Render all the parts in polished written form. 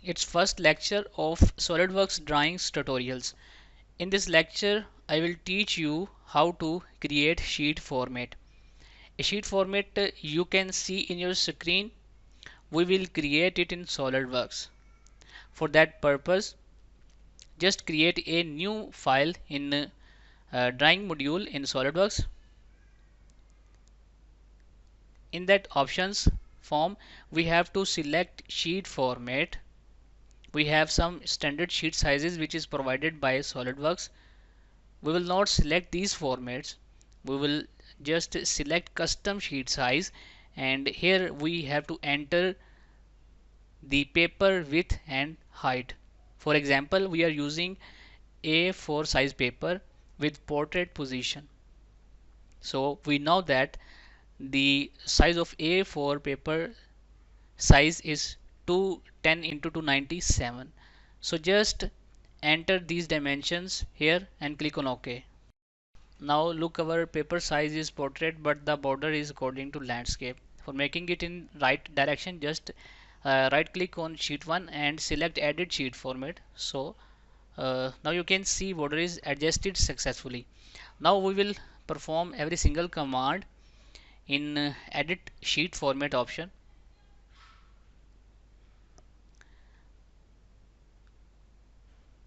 Its first lecture of SolidWorks drawings tutorials. In this lecture, I will teach you how to create sheet format. A sheet format you can see in your screen. We will create it in SolidWorks. For that purpose, just create a new file in drawing module in SolidWorks. In that options form, we have to select sheet format. We have some standard sheet sizes which is provided by SolidWorks. We will not select these formats. We will just select custom sheet size, and here we have to enter the paper width and height. For example, we are using A4 size paper with portrait position. So we know that the size of A4 paper size is 210 into 297. So just enter these dimensions here and click on OK. Now look, our paper size is portrait but the border is according to landscape. For making it in right direction, just right click on sheet 1 and select edit sheet format. So now you can see border is adjusted successfully. Now we will perform every single command in edit sheet format option.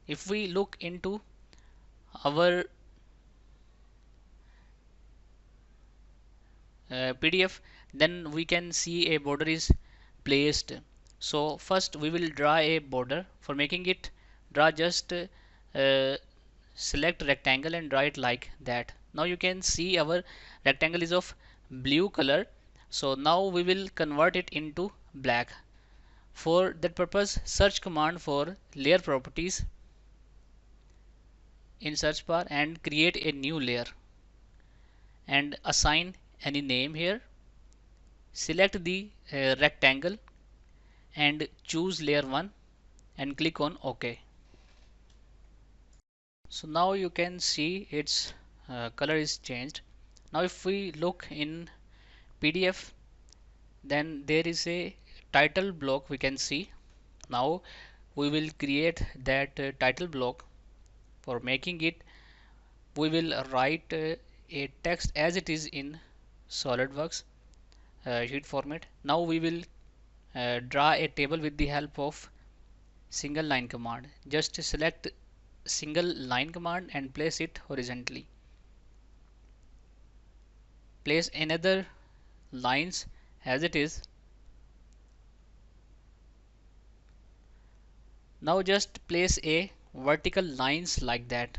If we look into our PDF, then we can see a border is placed. So first we will draw a border. For making it, draw just select rectangle and draw it like that. Now you can see our rectangle is of blue color. So now we will convert it into black. For that purpose, search command for layer properties in search bar and create a new layer and assign any name here. Select the rectangle and choose layer 1 and click on OK. So now you can see its color is changed. Now if we look in PDF, then there is a title block we can see. Now we will create that title block. For making it, we will write a text as it is in SolidWorks sheet format. Now we will draw a table with the help of single line command. Just select single line command and place it horizontally. Place another lines as it is. Now just place a vertical lines like that.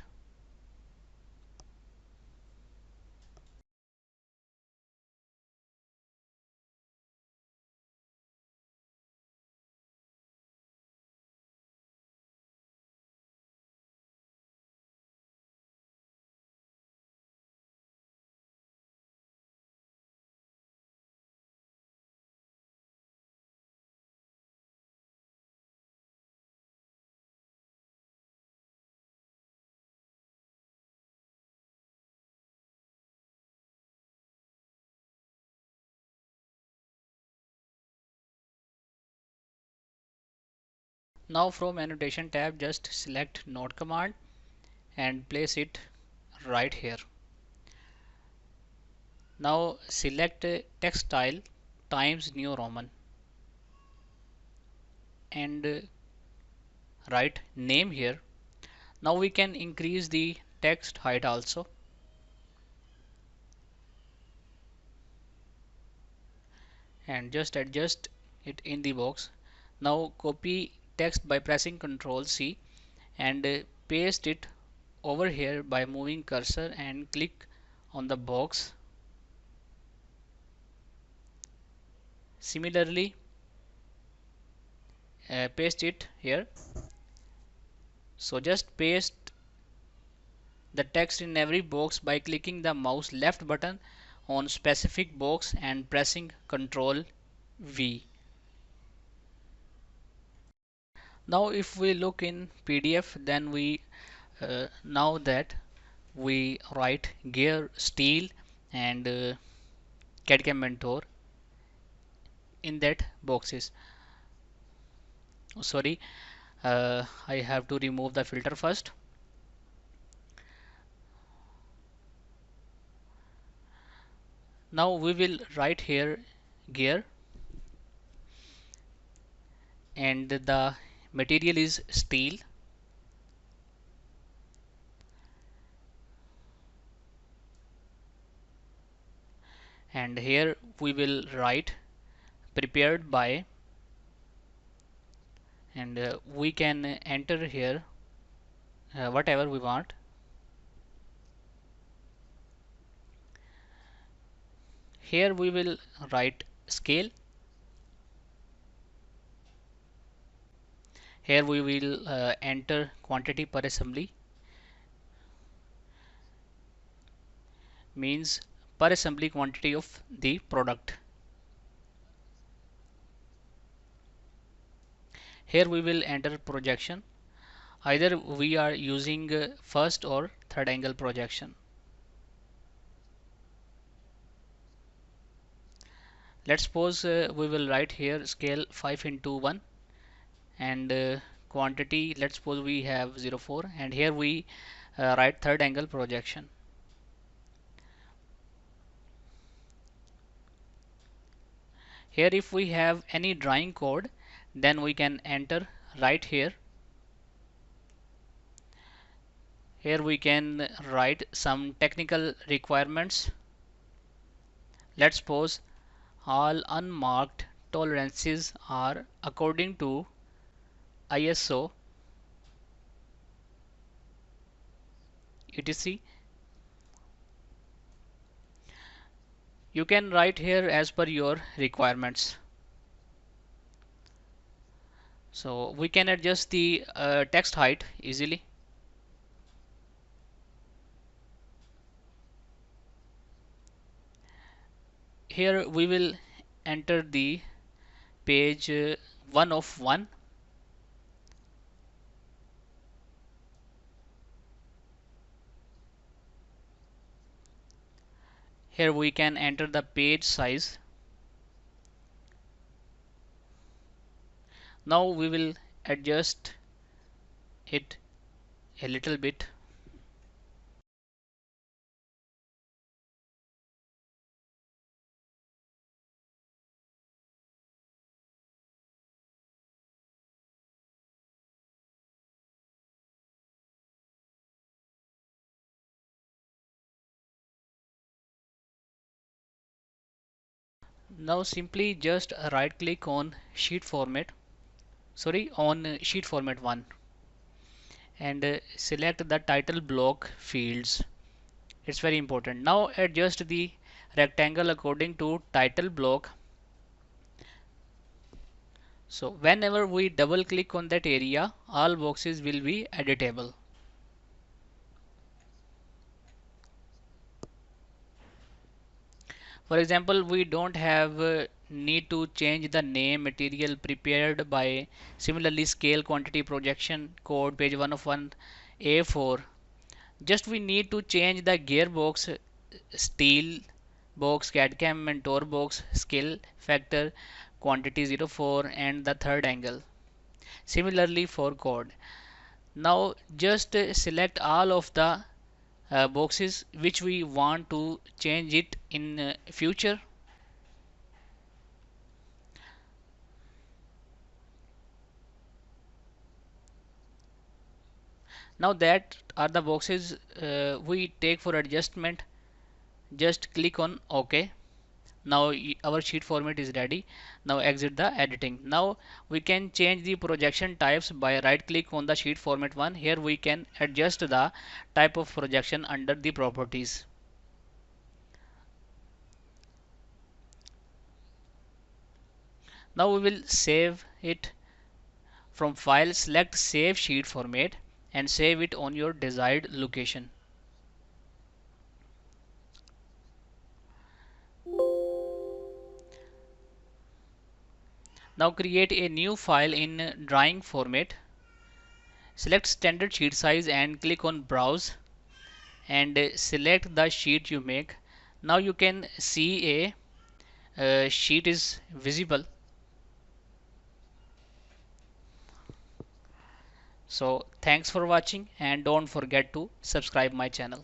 Now from annotation tab, just select note command and place it right here. Now select text style Times New Roman and write name here. Now we can increase the text height also. And just adjust it in the box. Now copy text by pressing Ctrl C and paste it over here by moving cursor and click on the box. Similarly, paste it here. So just paste the text in every box by clicking the mouse left button on specific box and pressing Ctrl V. Now if we look in PDF, then we now that we write gear steel and CAD-CAM Mentor in that boxes. Sorry, I have to remove the filter first. Now we will write here gear, and the material is steel, and here we will write prepared by, and we can enter here whatever we want. Here we will write scale. Here we will enter quantity per assembly, means per assembly quantity of the product. Here we will enter projection. Either we are using first or third angle projection. Let's suppose we will write here scale 5 into 1, and quantity, let's suppose we have 0.4, and here we write third angle projection. Here if we have any drawing code, then we can enter right here. Here we can write some technical requirements. Let's suppose all unmarked tolerances are according to ISO etc. You can write here as per your requirements. So we can adjust the text height easily. Here we will enter the page 1 of 1. Here we can enter the page size. Now we will adjust it a little bit. Now simply just right click on sheet format, sorry, on sheet format 1, and select the title block fields. It's very important. Now adjust the rectangle according to title block. So whenever we double click on that area, all boxes will be editable. For example, we don't have need to change the name material prepared by. Similarly, scale, quantity, projection, code, page 1 of 1, A4. Just we need to change the gearbox, steel box, CAD-CAM, mentor box, scale factor, quantity 04, and the third angle. Similarly for code. Now just select all of the boxes which we want to change it in future. Now that are the boxes we take for adjustment. Just click on OK. Now our sheet format is ready. Now exit the editing. Now we can change the projection types by right click on the sheet format one. Here we can adjust the type of projection under the properties. Now we will save it. From file, select save sheet format and save it on your desired location. Now create a new file in drawing format. Select standard sheet size and click on browse, and select the sheet you make. Now you can see a sheet is visible. So thanks for watching and don't forget to subscribe my channel.